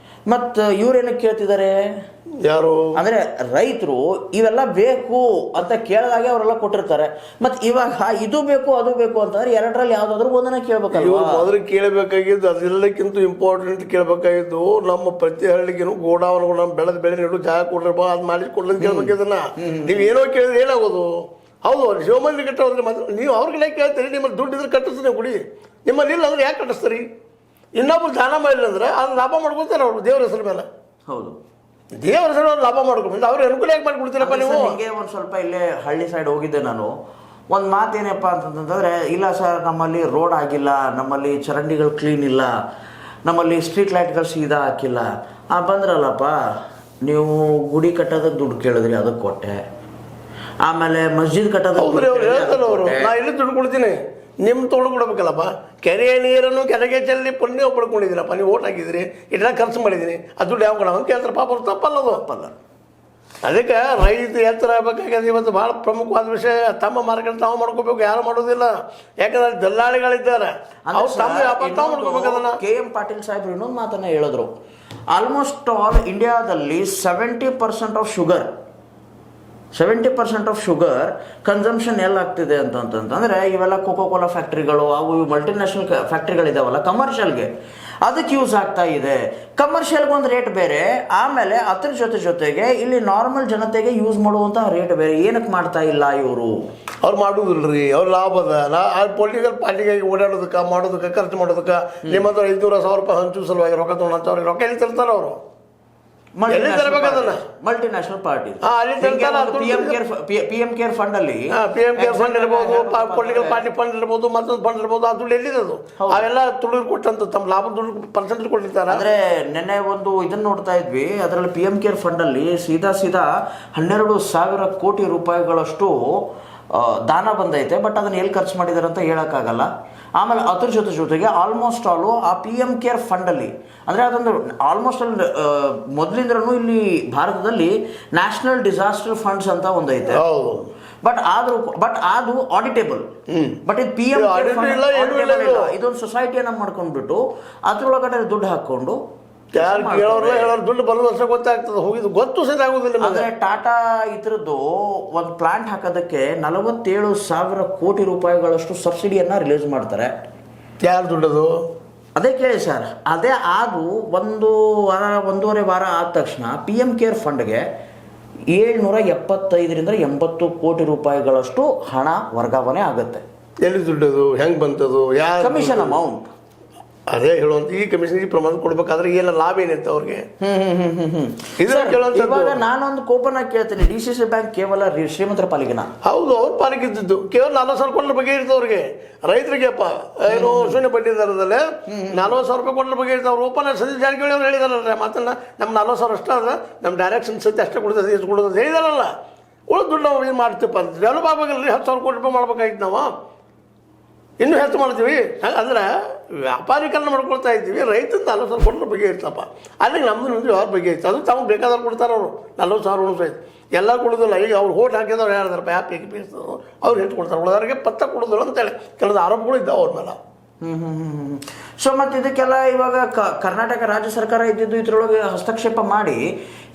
A: ಮತ್ತು ಇವರೇನಕ್ಕೆ ಕೇಳ್ತಿದ್ದಾರೆ?
B: ಯಾರು
A: ಅಂದರೆ ರೈತರು ಇವೆಲ್ಲ ಬೇಕು ಅಂತ ಕೇಳಿದಾಗೆ ಅವರೆಲ್ಲ ಕೊಟ್ಟಿರ್ತಾರೆ. ಮತ್ತು ಇವಾಗ ಇದು ಬೇಕು ಅದು ಬೇಕು ಅಂತಂದ್ರೆ ಎರಡರಲ್ಲಿ ಯಾವುದಾದ್ರೂ ಒಂದನ್ನ ಕೇಳಬೇಕಲ್ವ?
B: ಮೊದಲು ಕೇಳಬೇಕಾಗಿದ್ದು ಅದೆಲ್ಲಕ್ಕಿಂತ ಇಂಪಾರ್ಟೆಂಟ್ ಕೇಳಬೇಕಾಗಿದ್ದು ನಮ್ಮ ಪ್ರತಿ ಹಳ್ಳಿಗೂ ಗೋಡಾವನ್ಗಳು ನಮ್ಮ ಬೆಳೆದ ಬೆಳೆ ನೀಡು ಜಾಗ ಕೊಡ್ರಪ್ಪ, ಅದು ಮಾಡಿ ಕೊಡ್ಲಿ ಕೇಳ್ಬೇಕಿದನ್ನ. ನೀವು ಏನೋ ಕೇಳಿದ್ರೆ ಏನಾಗೋದು? ಹೌದು, ಶಿವಮಂದಿರ ಕಟ್ಟೋದ್ರೆ ನೀವು ಅವ್ರಿಗೆ ಕೇಳ್ತೀರಿ. ನಿಮ್ಮಲ್ಲಿ ದುಡ್ಡು ಇದ್ರೆ ಕಟ್ಟಿಸ್ತಾರೆ ಗುಡಿ, ನಿಮ್ಮಲ್ಲಿ ಇಲ್ಲ ಅಂದ್ರೆ ಯಾಕೆ ಕಟ್ಟಿಸ್ತೀರಿ? ಇನ್ನೊಬ್ರು ದಾನ ಮಾಡಿಲ್ಲ ಅಂದ್ರೆ ಅದು ಲಾಭ ಮಾಡ್ಕೊತಾರೆ ಅವರು ದೇವ್ರ ಹೆಸರು ಮೇಲೆ.
A: ಹೌದು,
B: ದೇವರ ಹೆಸರು ಲಾಭ ಮಾಡ್ಕೊಂಡು ಅವ್ರು ಅನುಕೂಲ ಯಾಕೆ ಮಾಡ್ಕೊಡ್ತೀರಪ್ಪ ನೀವು?
A: ಹಿಂಗೆ ಒಂದು ಸ್ವಲ್ಪ ಇಲ್ಲೇ ಹಳ್ಳಿ ಸೈಡ್ ಹೋಗಿದ್ದೆ ನಾನು. ಒಂದು ಮಾತೇನಪ್ಪ ಅಂತಂತಂದರೆ, ಇಲ್ಲ ಸರ್ ನಮ್ಮಲ್ಲಿ ರೋಡ್ ಆಗಿಲ್ಲ, ನಮ್ಮಲ್ಲಿ ಚರಂಡಿಗಳು ಕ್ಲೀನ್ ಇಲ್ಲ, ನಮ್ಮಲ್ಲಿ ಸ್ಟ್ರೀಟ್ ಲೈಟ್ಗಳು ಸೀದಾ ಹಾಕಿಲ್ಲ. ಬಂದ್ರಲ್ಲಪ್ಪ, ನೀವು ಗುಡಿ ಕಟ್ಟೋದಕ್ಕೆ ದುಡ್ಡು ಕೇಳಿದ್ರಿ, ಅದಕ್ಕೆ ಕೊಟ್ಟೆ. ಆಮೇಲೆ ಮಸ್ಜಿದ್ ಕಟ್ಟೋದಕ್ಕೆ
B: ಅವ್ರು ಹೇಳ್ತಾರೆ, ಅವರು ನಾ ಇಲ್ಲಿ ದುಡ್ಡು ಕೊಡ್ತೀನಿ, ನಿಮ್ಮ ತೊಗೊಂಡು ಕೊಡ್ಬೇಕಲ್ಲಪ್ಪ. ಕೆರೆಯ ನೀರನ್ನು ಕೆರೆಗೆ ಚೆಲ್ಲಿ ಪುಣ್ಯ ಪಡ್ಕೊಂಡಿದ್ದೀರಪ್ಪ, ನೀವು ಓಟ್ ಹಾಕಿದ್ರಿ, ಇಟ್ಟ ಖರ್ಚು ಮಾಡಿದ್ದೀನಿ, ಅದು ದುಡ್ಡು ಯಾವ ಅಂತ ಕೇಳ್ತಾರೆ. ಪಾಪ ಅವ್ರು ತಪ್ಪಲ್ಲ, ಅದು ತಪ್ಪಲ್ಲ. ಅದಕ್ಕೆ ರೈತ ಎತ್ತರ ಆಗಬೇಕಾಗಿದೆ. ಇವತ್ತು ಭಾಳ ಪ್ರಮುಖವಾದ ವಿಷಯ. ತಮ್ಮ ಮಾರ್ಕೆಟ್ ತಾವು ಮಾಡ್ಕೋಬೇಕು, ಯಾರು ಮಾಡೋದಿಲ್ಲ. ಯಾಕಂದ್ರೆ ದಲ್ಲಾಳಿಗಳಿದ್ದಾರೆ, ಅವ್ರು ತಮ್ಮ ವ್ಯಾಪಾರ ತಾವು ಮಾಡ್ಕೋಬೇಕು. ಅದನ್ನು
A: KM ಪಾಟೀಲ್ ಸಾಹೇಬ್ರು ಇನ್ನೊಂದು ಮಾತನ್ನು ಹೇಳಿದ್ರು. ಆಲ್ಮೋಸ್ಟ್ ಆಲ್ ಇಂಡಿಯಾದಲ್ಲಿ 70% of sugar 70% of sugar consumption ಎಲ್ಲಾಗ್ತಿದೆ ಅಂತಂತಂದರೆ ಇವೆಲ್ಲ ಕೋಕೋ ಕೋಲಾ ಫ್ಯಾಕ್ಟ್ರಿಗಳು, ಅವು ಮಲ್ಟಿನ್ಯಾಷನಲ್ ಫ್ಯಾಕ್ಟ್ರಿಗಳಿದಾವಲ್ಲ, ಕಮರ್ಷಿಯಲ್ಗೆ ಅದಕ್ಕೆ ಯೂಸ್ ಆಗ್ತಾ ಇದೆ. ಕಮರ್ಷಿಯಲ್ಗೆ ಒಂದು ರೇಟ್ ಬೇರೆ, ಆಮೇಲೆ ಅದ್ರ ಜೊತೆಗೆ ಇಲ್ಲಿ ನಾರ್ಮಲ್ ಜನತೆಗೆ ಯೂಸ್ ಮಾಡುವಂತಹ ರೇಟ್ ಬೇರೆ. ಏನಕ್ಕೆ ಮಾಡ್ತಾ ಇಲ್ಲ ಇವರು?
B: ಅವ್ರು ಮಾಡುವುದಿಲ್ರಿ, ಅವ್ರು ಲಾಭದ ಪೊಲಿಟಿಕಲ್ ಪಾರ್ಟಿಗಾಗಿ ಓಡಾಡೋದಕ್ಕೆ, ಮಾಡೋದಕ್ಕೆ, ಖರ್ಚು ಮಾಡೋದಕ್ಕೆ. ನಿಮ್ಮ ಹತ್ರ 500,000 ರೂಪಾಯಿ ಹಂಚು ಸಲುವಾಗಿ ರೊಕ್ಕ ತೊಗೊಂಡಂತವ್ರಿಗೆ ರೊಕ್ಕ ಎಲ್ಲಿ ತರ್ತಾರೆ ಅವರು?
A: Multinational party PM care fund ಅಲ್ಲಿ
B: ಫಂಡ್ ಇರ್ಬೋದು, ಪೊಲಿಟಿಕಲ್ ಪಾರ್ಟಿ ಫಂಡ್ ಇರ್ಬೋದು, ಮತ್ತೊಂದು ಫಂಡ್ ಇರ್ಬೋದು. ಆ ದುಡ್ಡು ಎಲ್ಲಿರೋದು? ಅವೆಲ್ಲ ತುಳಿದು ಕೊಟ್ಟಂತ ತಮ್ಮ ಲಾಭ ದುಡ್ಡು ಪರ್ಸೆಂಟೇಜ್ ಕೊಟ್ಟಿರ್ತಾರೆ.
A: ಅಂದ್ರೆ ನೆನ್ನೆ ಒಂದು ಇದನ್ನ ನೋಡ್ತಾ ಇದ್ವಿ, ಅದರಲ್ಲಿ PM ಕೇರ್ ಫಂಡ್ ಅಲ್ಲಿ ಸೀದಾ 12,000 ಕೋಟಿ ರೂಪಾಯಿಗಳಷ್ಟು ದಾನ ಬಂದೈತೆ. ಬಟ್ ಅದನ್ನ ಎಲ್ಲಿ ಖರ್ಚು ಮಾಡಿದಾರೆ ಅಂತ ಹೇಳಕ್ಕಾಗಲ್ಲ. ಆಮೇಲೆ ಅದ್ರ ಜೊತೆಗೆ ಆಲ್ಮೋಸ್ಟ್ ಆಲು ಆ PM ಕೇರ್ ಫಂಡಲ್ಲಿ, ಅಂದರೆ ಅದೊಂದು ಆಲ್ಮೋಸ್ಟ್ ಆಲ್ ಮೊದಲಿಂದ್ರೂ ಇಲ್ಲಿ ಭಾರತದಲ್ಲಿ ನ್ಯಾಷನಲ್ ಡಿಸಾಸ್ಟರ್ ಫಂಡ್ಸ್ ಅಂತ ಒಂದೈತೆ. ಬಟ್ ಅದು ಆಡಿಟೇಬಲ್. ಬಟ್ ಇದು PM ಇದೊಂದು ಸೊಸೈಟಿಯನ್ನ ಮಾಡ್ಕೊಂಡ್ಬಿಟ್ಟು ಅದ್ರೊಳಗಡೆ ದುಡ್ಡು ಹಾಕೊಂಡು
B: ಯಾರು ಕೇಳೋರು ಹೇಳೋರು ದುಡ್ಡು ಬರೋದು ಅಷ್ಟೇ ಗೊತ್ತಾಗ್ತದೆ, ಹೋಗಿದ್ದು ಗೊತ್ತು ಸಹಿತ ಆಗುದಿಲ್ಲ.
A: ಅಂದ್ರೆ ಟಾಟಾ ಇದ್ರದ್ದು ಒಂದು ಪ್ಲಾಂಟ್ ಹಾಕೋದಕ್ಕೆ 47,000 ಕೋಟಿ ರೂಪಾಯಿಗಳಷ್ಟು ಸಬ್ಸಿಡಿಯನ್ನ ರಿಲೀಸ್ ಮಾಡ್ತಾರೆ.
B: ಯಾರು ದುಡ್ಡದು?
A: ಅದೇ ಕೇಳಿ ಸರ್. ಅದೇ ಅದು 1.5 ವಾರ ಆದ ತಕ್ಷಣ PM ಕೇರ್ ಫಂಡ್ಗೆ 775ರಿಂದ 80 ಕೋಟಿ ರೂಪಾಯಿಗಳಷ್ಟು ಹಣ ವರ್ಗಾವಣೆ ಆಗುತ್ತೆ.
B: ಎಲ್ಲಿ ದುಡ್ಡದು? ಹೆಂಗೆ ಬಂತದು? ಯಾರು?
A: Commission amount.
B: ಅದೇ ಹೇಳುವಂತ ಈ ಕಮಿಷನ್ ಈ ಪ್ರಮಾಣ ಕೊಡ್ಬೇಕಾದ್ರೆ ಏನ ಲಾಭ ಏನಿತ್ತು ಅವ್ರಿಗೆ?
A: ಇವಾಗ ನಾನೊಂದು ಕೋಪನ ಕೇಳ್ತೀನಿ, DCC ಬ್ಯಾಂಕ್ ಕೇವಲ ಶ್ರೀಮಂತರ ಪಾಲಿಗೆನ?
B: ಹೌದು, ಅವ್ರ ಪಾಲಿಗೆ ಇದ್ದಿದ್ದು ಕೇವಲ 40,000 ಕೊಟ್ಟ ಬಗ್ಗೆ ಇರ್ತದೆ ಅವ್ರಿಗೆ. ರೈತರಿಗೆಪ್ಪ ಏನು ಶೂನ್ಯ ಬಡ್ಡಿ ದರದಲ್ಲೇ 40,000 ರೂಪಾಯಿ ಕೊಟ್ಟ ಬಗ್ಗೆ ಇರ್ತಾವೆ. ಅವ್ರು ಓಪನ್ ಸತೀಶ್ ಜಾರಕಿಹೊಳಿ ಅವ್ರು ಹೇಳಿದಾರಲ್ಲ ಮಾತನ್ನ, ನಮ್ಮ 40,000 ಅಷ್ಟೇ ಅದ, ನಮ್ಮ ಡೈರೆಕ್ಷನ್ ಸತಿ ಅಷ್ಟೇ ಕೊಡ್ತದೆ, ಎಷ್ಟು ಕೊಡೋದು ಹೇಳಿದಾರಲ್ಲ. ಉಳಿದ ದುಡ್ಡು ನಾವು ಏನು ಮಾಡ್ತೀವಪ್ಪ ಅಂತ ಡೆವಲಪ್ ಆಗಬೇಕಲ್ರಿ. 10,000 ಕೋಟಿ ರೂಪಾಯಿ ಮಾಡ್ಬೇಕಾಗಿತ್ತು ನಾವು, ಇನ್ನೂ ಹೆಚ್ಚು ಮಾಡ್ತೀವಿ. ಅಂದ್ರೆ ವ್ಯಾಪಾರೀಕರಣ ಮಾಡ್ಕೊಳ್ತಾ ಇದ್ದೀವಿ. ರೈತನ 40,000 ಕೊಟ್ಟರೆ ಬಗ್ಗೆ ಇರ್ತಪ್ಪ, ಅಲ್ಲಿಗೆ ನಮ್ಮದು ನಮ್ಮದು ಅವ್ರ ಬಗ್ಗೆ ಇತ್ತು. ಅದು ತಾವು ಬೇಕಾದವ್ರು ಕೊಡ್ತಾರೆ ಅವರು 40,000 ಸಹಿತ. ಎಲ್ಲ ಕೊಡೋದಿಲ್ಲ. ಈಗ ಅವ್ರು ಓಟ್ ಹಾಕಿದವ್ರು ಯಾರು ಯಾಕೆ ಪೀಸ್ತದ್ರು ಅವ್ರು ಹೆಚ್ಚು ಕೊಡ್ತಾರೆ, ಉಳಿದವ್ರಿಗೆ ಪತ್ತ ಕೊಡೋದಿಲ್ಲ ಅಂತೇಳಿ ಕೆಲವು ಆರೋಪಗಳು ಇದ್ದಾವೆ ಅವ್ರ ಮೇಲೆ.
A: ಸೊ ಮತ್ತು ಇದಕ್ಕೆಲ್ಲ ಇವಾಗ ಕರ್ನಾಟಕ ರಾಜ್ಯ ಸರ್ಕಾರ ಇದ್ದಿದ್ದು ಇದ್ರೊಳಗೆ ಹಸ್ತಕ್ಷೇಪ ಮಾಡಿ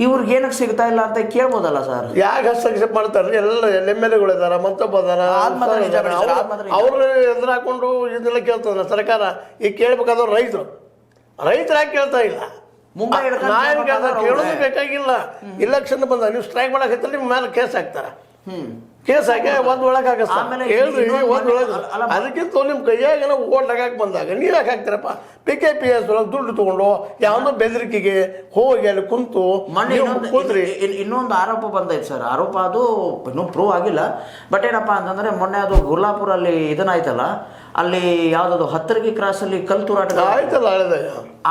A: ಇವ್ರಿಗೆ ಏನಕ್ಕೆ ಸಿಗ್ತಾ ಇಲ್ಲ ಅಂತ ಕೇಳ್ಬೋದಲ್ಲ ಸರ್?
B: ಯಾಕೆ ಹಸ್ತಕ್ಷೇಪ ಮಾಡ್ತಾರೆ? ಎಲ್ಲ MLA ಇದಾರ, ಮತ್ತೊಬ್ಬ ಅದಾರ, ಅವ್ರು ಎದುರು ಹಾಕೊಂಡು ಇದೆಲ್ಲ ಕೇಳ್ತಾರ ಸರ್ಕಾರ. ಈಗ ಕೇಳ್ಬೇಕಾದವ್ರು ರೈತರು ಯಾಕೆ ಕೇಳ್ತಾ ಇಲ್ಲ? ಕೇಳೋದು ಬೇಕಾಗಿಲ್ಲ. ಇಲೆಕ್ಷನ್ ಬಂದ ನೀವು ಸ್ಟ್ರೈಕ್ ಮಾಡಕ್ಕೆ ನಿಮ್ಮ ಮೇಲೆ ಕೇಸ್ ಹಾಕ್ತಾರ. ಕೇಸ್ ಹಾಕಿ ಒಂದ್ ಒಳಗೆ ಹಾಕಿಸ್ತಾರೆ. ಹೇಳ್ರಿ, ಒಂದ್ ಒಳಗೆ. ಅದಕ್ಕಿಂತ ನಿಮ್ಮ ಕೈಯಾಗ ಓಟ್ ಹಾಕಕ್ಕೆ ಬಂದಾಗ ನೀವು ಯಾಕೆ ಹಾಕ್ತಾರಪ್ಪ? PKPS ಒಳಗೆ ದುಡ್ಡು ತಗೊಂಡು ಯಾವ್ದೋ ಬೆದರಿಕೆಗೆ ಹೋಗಿ ಅಲ್ಲಿ ಕುಂತು ಕೂತ್ರಿ.
A: ಇನ್ನೊಂದು ಆರೋಪ ಬಂದೈತೆ ಸರ್. ಆರೋಪ ಅದು ಇನ್ನೂ ಪ್ರೂವ್ ಆಗಿಲ್ಲ. ಬಟ್ ಏನಪ್ಪಾ ಅಂತಂದ್ರೆ ಮೊನ್ನೆ ಅದು ಗುರ್ಲಾಪುರಲ್ಲಿ ಇದನ್ನಾಯ್ತಲ್ಲ, ಅಲ್ಲಿ ಯಾವ್ದದು ಹತ್ತರ್ಗಿ ಕ್ರಾಸ್ ಅಲ್ಲಿ ಕಲ್ ತೂರಾಟ
B: ಆಯ್ತಲ್ಲ,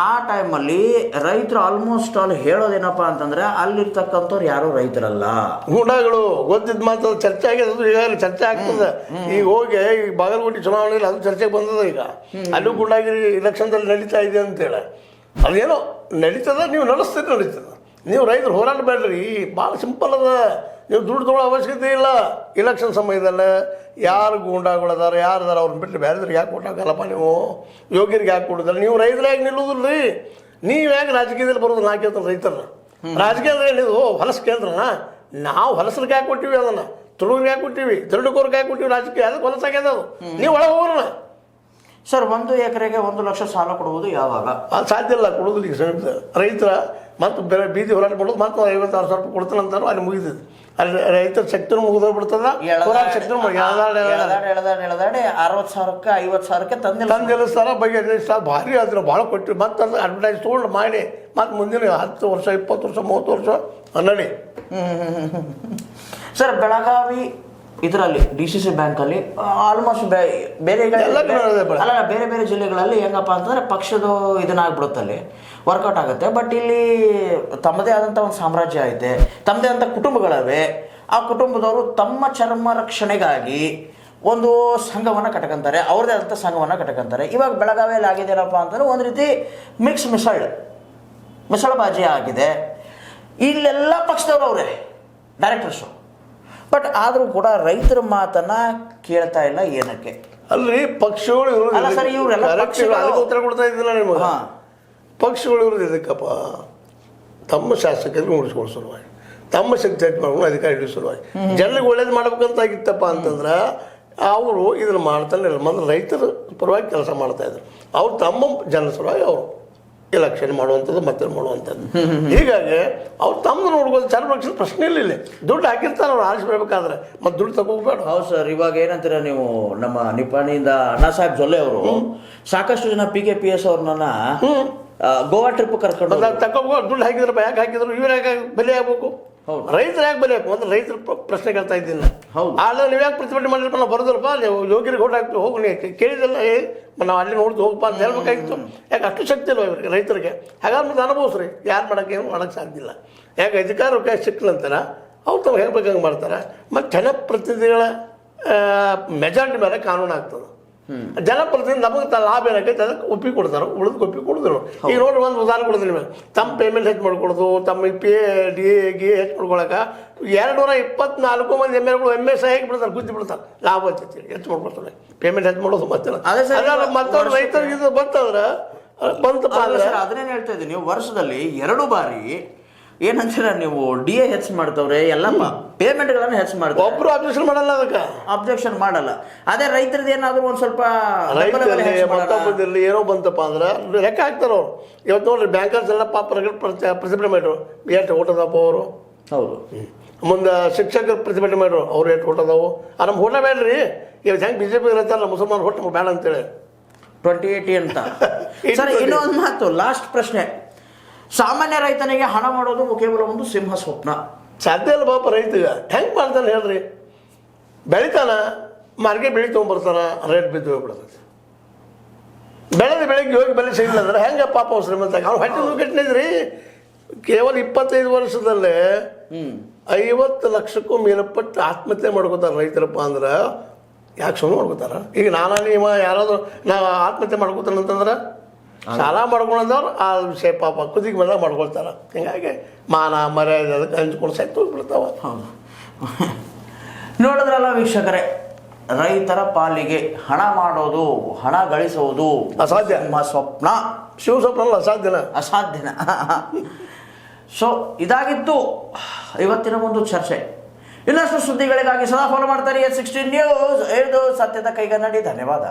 A: ಆ ಟೈಮಲ್ಲಿ ರೈತರು ಆಲ್ಮೋಸ್ಟ್ ಆಲ್ ಹೇಳೋದೇನಪ್ಪಾ ಅಂತಂದ್ರೆ ಅಲ್ಲಿರ್ತಕ್ಕಂಥವ್ರು ಯಾರು ರೈತರಲ್ಲ,
B: ಗೂಂಡಾಗಳು. ಗೊತ್ತಿದ್ ಮಾತು ಚರ್ಚೆ ಆಗಿದೆ, ಅದು ಈಗಾಗಲೇ ಚರ್ಚೆ ಆಗ್ತದೆ. ಈಗ ಹೋಗಿ ಈ ಬಾಗಲಕೋಟೆ ಚುನಾವಣೆಯಲ್ಲಿ ಅದು ಚರ್ಚೆಗೆ ಬಂದದ. ಈಗ ಅಲ್ಲೂ ಗೂಂಡಾಗಿರಿ ಇಲೆಕ್ಷನ್ದಲ್ಲಿ ನಡೀತಾ ಇದೆ ಅಂತೇಳಿ ಅದೇನೋ ನಡೀತದ, ನೀವು ನಡೀತದ. ನೀವು ರೈತರು ಹೋರಾಟ ಬೇಡ್ರಿ, ಭಾಳ ಸಿಂಪಲ್ ಅದ. ನೀವು ದುಡ್ಡು ತೊಗೊಳ್ಳೋ ಅವಶ್ಯಕತೆ ಇಲ್ಲ. ಇಲೆಕ್ಷನ್ ಸಮಯದಲ್ಲಿ ಯಾರು ಗೂಂಡಾಗಳದಾರ, ಯಾರದಾರ ಅವ್ರನ್ನ ಬಿಟ್ಟು ಬೇರೆದ್ರಿಗೆ ಯಾಕೆ ಕೊಟ್ಟಾಗಲ್ಲಪ್ಪ? ನೀವು ಯೋಗ್ಯರಿಗೆ ಯಾಕೆ ಕೊಡೋದಲ್ಲ? ನೀವು ರೈತರಾಗಿ ನಿಲ್ಲುವುದಿಲ್ಲ ರೀ. ನೀವು ಯಾಕೆ ರಾಜಕೀಯದಲ್ಲಿ ಬರೋದು? ನಾ ಕೇಳ್ತಾರೆ ರೈತರನ್ನ. ರಾಜಕೀಯದಲ್ಲಿ ಹೇಳಿದ್ದು ಹೊಲಸು ಕೇಂದ್ರನ, ನಾವು ಹೊಲಸರಿಗೆ ಯಾಕೆ ಕೊಟ್ಟಿವಿ? ಅದನ್ನು ತುಳುವಿಗೆ ಯಾಕೆ ಕೊಟ್ಟಿವಿ? ತಿರುಡುಕೋರ್ಗೆ ಯಾಕೆ ಕೊಟ್ಟಿವಿ? ರಾಜಕೀಯ ಅದಕ್ಕೆ ಹೊಲಸಾಗ್ಯದ. ಅದು ನೀವು ಒಳಗೆ ಹೋಗೋಣ
A: ಸರ್. 1 ಎಕರೆಗೆ 1 ಲಕ್ಷ ಸಾಲ ಕೊಡುವುದು ಯಾವಾಗ?
B: ಅದು ಸಾಧ್ಯ ಇಲ್ಲ, ಕೊಡೋದಿಲ್ಲ. ಈಗ ರೈತರ ಮತ್ತು ಬೇರೆ ಬೀದಿ ಹೋರಾಟ ಮಾಡೋದು ಮತ್ತು 56,000 ರೂಪಾಯಿ ಕೊಡ್ತಾನಂತಾರು ಅಲ್ಲಿ ಮುಗಿದಿದ್ದು. ಅಲ್ಲಿ ರೈತರ ಶಕ್ತಿನೂ ಮುಗಿದೋಗ್ಬಿಡ್ತದ, ಹೋರಾಟ ಶಕ್ತಿನೂ
A: ಎಳೆದಾಡಿ 60,000ಕ್ಕೆ 50,000ಕ್ಕೆ
B: ತಂದಿಲ್ಲಿಸ್ತಾರ. ಬಗೆಹರಿಸ್ತಾರ. ಭಾರಿ ಆದ್ರೆ ಭಾಳ ಕೊಟ್ಟಿವಿ. ಮತ್ತು ಅದು ಅಡ್ವರ್ಟೈಸ್ ತೊಗೊಂಡು ಮಾಡಿ ಮತ್ತು ಮುಂದಿನ 10 ವರ್ಷ 20 ವರ್ಷ 30 ವರ್ಷ ನಡಿ.
A: ಸರ್, ಬೆಳಗಾವಿ ಇದರಲ್ಲಿ DCC ಬ್ಯಾಂಕಲ್ಲಿ ಆಲ್ಮೋಸ್ಟ್ ಬೇರೆ ಬೇರೆ ಜಿಲ್ಲೆಗಳಲ್ಲಿ ಹೆಂಗಪ್ಪ ಅಂತಂದ್ರೆ ಪಕ್ಷದ ಇದನ್ನಾಗ್ಬಿಡುತ್ತಲ್ಲಿ ವರ್ಕೌಟ್ ಆಗುತ್ತೆ. ಬಟ್ ಇಲ್ಲಿ ತಮ್ಮದೇ ಆದಂಥ ಒಂದು ಸಾಮ್ರಾಜ್ಯ ಐತೆ, ತಮ್ಮದೇ ಆದಂಥ ಕುಟುಂಬಗಳವೆ. ಆ ಕುಟುಂಬದವರು ತಮ್ಮ ಚರ್ಮ ರಕ್ಷಣೆಗಾಗಿ ಒಂದು ಸಂಘವನ್ನು ಕಟ್ಕೊಂತಾರೆ, ಅವ್ರದೇ ಆದಂಥ ಸಂಘವನ್ನು ಕಟ್ಕೊಂತಾರೆ. ಇವಾಗ ಬೆಳಗಾವಿಯಲ್ಲಿ ಆಗಿದೆಯಲ್ಲಪ್ಪ ಅಂತಂದ್ರೆ ಒಂದು ರೀತಿ ಮಿಸಳಬಾಜಿ ಆಗಿದೆ. ಇಲ್ಲೆಲ್ಲ ಪಕ್ಷದವ್ರು ಅವರೇ ಡೈರೆಕ್ಟರ್ಸು. ಬಟ್ ಆದರೂ ಕೂಡ ರೈತರ ಮಾತನ್ನ ಕೇಳ್ತಾ ಇಲ್ಲ. ಏನಕ್ಕೆ?
B: ಅಲ್ರಿ, ಪಕ್ಷಗಳು ಉತ್ತರ ಕೊಡ್ತಾ ಇದ್ದಿಲ್ಲ ನಿಮಗೆ. ಪಕ್ಷಗಳು ಇರೋದು ಇದಕ್ಕಪ್ಪ, ತಮ್ಮ ಶಾಸಕರಿಗೆ ಉಳಿಸ್ಕೊಳ್ಳೋ ಸಲುವಾಗಿ, ತಮ್ಮ ಶಕ್ತಿ ಹೆಚ್ಚು ಮಾಡ್ಕೊಂಡು ಅಧಿಕಾರ ಹಿಡಿಯೋ ಸಲುವಾಗಿ, ಜನರಿಗೆ ಒಳ್ಳೇದು ಮಾಡ್ಬೇಕಂತಾಗಿತ್ತಪ್ಪ ಅಂತಂದ್ರೆ ಅವರು ಇದನ್ನು ಮಾಡ್ತಾನೆ ಮೊದಲು ರೈತರ ಪರವಾಗಿ ಕೆಲಸ ಮಾಡ್ತಾ ಇದ್ರು. ಅವ್ರು ತಮ್ಮ ಜನ ಸಲುವಾಗಿ ಅವರು ಎಲೆಕ್ಷನ್ ಮಾಡುವಂಥದ್ದು ಮತ್ತೆ ಮಾಡುವಂಥದ್ದು. ಹೀಗಾಗಿ ಅವ್ರು ತಮ್ಮ ನೋಡ್ಬೋದು. ಚರ್ಮರಕ್ಷಣೆ ಪ್ರಶ್ನೆ ಇಲ್ಲ. ದುಡ್ಡು ಹಾಕಿರ್ತಾರೆ ಅವ್ರು ಆರಿಸ್ಬೇಕಾದ್ರೆ, ಮತ್ತೆ ದುಡ್ಡು ತಗೋಬೇಡ.
A: ಹೌದು ಸರ್. ಇವಾಗ ಏನಂತೀರ ನೀವು, ನಮ್ಮ ನಿಪ್ಪಾಣಿಯಿಂದ ಅಣ್ಣಾ ಸಾಹೇಬ್ ಜೊಲ್ಲೆ ಅವರು ಸಾಕಷ್ಟು ಜನ PKPS ಅವ್ರನ್ನ ಗೋವಾ ಟ್ರಿಪ್ ಕರ್ಕೊಂಡು
B: ತಗೊಂಡು ದುಡ್ಡು ಹಾಕಿದ್ರು. ಯಾಕೆ ಹಾಕಿದ್ರು? ಇವ್ರು ಯಾಕೆ ಬೆಲೆ ಆಗ್ಬೇಕು? ರೈತರು ಯಾಕೆ ಬೆಲೆ ಆಗ್ಬೇಕು? ಅಂದ್ರೆ ರೈತರ ಪ್ರಶ್ನೆ ಕೇಳ್ತಾ ಇದ್ದೀನಿ. ಆದ್ರೆ ನೀವು ಯಾಕೆ ಪ್ರತಿಭಟನೆ ಮಾಡಿರಪ್ಪ? ನಾವು ಬರೋದಲ್ಲಪ್ಪ, ನೀವು ಯೋಗ್ಯರಿಗೆ ಓಟ್ ಹಾಕ್ತೀವಿ, ಹೋಗಿ ಕೇಳಿದಲ್ಲ, ನಾವು ಅಲ್ಲಿ ನೋಡ್ದು ಹೋಗಪ್ಪ ಅಂತ ಹೇಳ್ಬೇಕಾಗಿತ್ತು. ಯಾಕೆ ಅಷ್ಟು ಶಕ್ತಿ ಇಲ್ವ ಇವ್ರಿಗೆ ರೈತರಿಗೆ? ಹಾಗಾದ್ರೆ ಮತ್ತೆ ಅನುಭವಿಸ್ರಿ. ಯಾರು ಮಾಡೋಕ್ಕೆ ಏನು ಮಾಡೋಕ್ಕೆ ಸಾಧ್ಯ ಇಲ್ಲ. ಯಾಕೆ ಅಧಿಕಾರ ಸಿಕ್ಕಲಂತಾರ ಅವ್ರು ತಾವು ಹೇಳ್ಬೇಕಂಗೆ ಮಾಡ್ತಾರೆ. ಮತ್ತು ಜನಪ್ರತಿನಿಧಿಗಳ ಮೆಜಾರಿಟಿ ಮೇಲೆ ಕಾನೂನು ಆಗ್ತದೆ. ಜನಪ್ರತಿನಿಧಿ ನಮಗೆ ಲಾಭ ಏನಾಗೈತೆ ಅದಕ್ಕೆ ಒಪ್ಪಿ ಕೊಡ್ತಾರೆ, ಉಳಿದು ಒಪ್ಪಿ ಕೊಡೋದಿಲ್ಲ. ಈಗ ನೋಡ್ರಿ, ಒಂದು ಉದಾಹರಣೆ ಕೊಡೋದಿಲ್ಲ ನಿಮಗೆ. ತಮ್ಮ ಪೇಮೆಂಟ್ ಹೆಚ್ಚು ಮಾಡ್ಕೊಡೋದು, ತಮ್ಮ DA ಹೆಚ್ಚು ಮಾಡ್ಕೊಳಕ್ಕೆ 224 ಮಂದಿ MLAಗಳು ಹೇಗೆ ಬಿಡ್ತಾರೆ, ಗುದ್ದಿ ಬಿಡ್ತಾರೆ. ಲಾಭ ಹಚ್ಚಿ ಹೆಚ್ಚು ಮಾಡ್ಕೊಡ್ತಾರೆ, ಪೇಮೆಂಟ್ ಹೆಚ್ಚು ಮಾಡೋದು. ಮತ್ತೆ ಮತ್ತವ್ರು ರೈತರಿಗೆ ಇದು ಬಂತಂದ್ರೆ ಬಂತಪ್ಪ ಅಂದ್ರೆ
A: ಅದನ್ನೇನು ಹೇಳ್ತಾ ಇದ್ದೀನಿ. ನೀವು ವರ್ಷದಲ್ಲಿ 2 ಬಾರಿ ಏನಂತೀರ ನೀವು DA ಹೆಚ್ಚು ಮಾಡ್ತವ್ರೆ, ಎಲ್ಲ ಪೇಮೆಂಟ್ಗಳನ್ನು ಹೆಚ್ಚು ಮಾಡ್ತಾರೆ.
B: ಒಬ್ರು ಅಬ್ಜೆಕ್ಷನ್ ಮಾಡಲ್ಲ, ಅದಕ್ಕೆ
A: ಅಬ್ಜೆಕ್ಷನ್ ಮಾಡಲ್ಲ. ಅದೇ ರೈತರದ್ದು ಏನಾದ್ರು ಒಂದು ಸ್ವಲ್ಪ
B: ಮತ್ತೊಬ್ಬರಲ್ಲಿ ಏನೋ ಬಂತಪ್ಪ ಅಂದ್ರೆ ಲೆಕ್ಕ ಹಾಕ್ತಾರೆ ಅವ್ರು. ಇವತ್ತು ನೋಡ್ರಿ, ಬ್ಯಾಂಕರ್ಸ್ ಎಲ್ಲ ಪ್ರತಿಭಟನೆ ಮಾಡ್ರು, ಎಷ್ಟು ಓಟದಪ್ಪ ಅವರು.
A: ಹೌದು.
B: ಮುಂದೆ ಶಿಕ್ಷಕರು ಪ್ರತಿಭಟನೆ ಮಾಡ್ರು, ಅವ್ರು ಎಷ್ಟು ಓಟದವು. ನಮ್ಗೆ ಓಟ ಬೇಡ್ರಿ. ಇವತ್ತು ಹೆಂಗೆ BJP ಇರುತ್ತಲ್ಲ, ಮುಸಲ್ಮಾನ್ ಓಟ್ ನಮ್ಗೆ ಬೇಡ ಅಂತೇಳಿ
A: 2080 ಅಂತ. ಸರ್, ಇನ್ನೊಂದು ಮಾತು, ಲಾಸ್ಟ್ ಪ್ರಶ್ನೆ. ಸಾಮಾನ್ಯ ರೈತನಿಗೆ ಹಣ ಮಾಡೋದು ಕೇವಲ ಒಂದು ಸಿಂಹ ಸ್ವಪ್ನ.
B: ಸಾಧ್ಯ ಇಲ್ಲ ಪಾಪ. ರೈತಗೆ ಹೆಂಗೆ ಮಾಡ್ತಾನೆ ಹೇಳ್ರಿ? ಬೆಳಿತಾನ, ಮಾರ್ಕೆಟ್ ಬೆಳೆ ತೊಗೊಂಬರ್ತಾನ, ರೇಟ್ ಬಿದ್ದು ಹೋಗ್ಬಿಡ್ತದೆ. ಬೆಳೆಗೆ ಹೋಗಿ ಬೆಲೆ ಸಿಗಲಿಲ್ಲ ಅಂದ್ರೆ ಹೆಂಗೆ ಪಾಪ ಅವ್ರು ಶ್ರೀಮಂತ? ಅವ್ನು ಹೊಟ್ಟೆ ಕಟ್ಟಿದ್ರಿ. ಕೇವಲ 25 ವರ್ಷದಲ್ಲೇ 50 ಲಕ್ಷಕ್ಕೂ ಮೇಲ್ಪಟ್ಟು ಆತ್ಮಹತ್ಯೆ ಮಾಡ್ಕೋತಾರೆ ರೈತರಪ್ಪ ಅಂದ್ರೆ. ಯಾಕೆ ಸುಮ್ಮನೆ ಮಾಡ್ಕೋತಾರ? ಈಗ ನೀವು ಯಾರಾದರೂ ನಾವು ಆತ್ಮಹತ್ಯೆ ಮಾಡ್ಕೋತಾನಂತಂದ್ರೆ ಸಾಲ ಮಾಡ್ಕೊಂಡವ್ರು ಆ ವಿಷಯ ಪಾಪ ಕುದಿಗೆ ಬಂದಾಗ ಮಾಡ್ಕೊಳ್ತಾರೆ. ಹಿಂಗಾಗಿ ಮಾನ ಮರ್ಯಾದೆ ಅದಕ್ಕೆ ಹಂಚ್ಕೊಂಡು ಸೈತು ಹೋಗ್ಬಿಡ್ತಾವ.
A: ಹೌದು. ನೋಡಿದ್ರಲ್ಲ ವೀಕ್ಷಕರೇ, ರೈತರ ಪಾಲಿಗೆ ಹಣ ಮಾಡೋದು, ಹಣ ಗಳಿಸುವುದು
B: ಅಸಾಧ್ಯ.
A: ನಿಮ್ಮ ಸ್ವಪ್ನ,
B: ಶಿವಸ್ವಪ್ನಲ್ಲ ಅಸಾಧ್ಯನ.
A: ಅಸಾಧ್ಯನ. ಸೊ ಇದಾಗಿತ್ತು ಇವತ್ತಿನ ಒಂದು ಚರ್ಚೆ. ಇನ್ನಷ್ಟು ಸುದ್ದಿಗಳಿಗಾಗಿ ಸದಾ ಫಾಲೋ ಮಾಡ್ತಾರೆ 16 ನ್ಯೂಸ್. ಇದು ಸತ್ಯದ ಕೈಗನ್ನಡಿ. ಧನ್ಯವಾದ.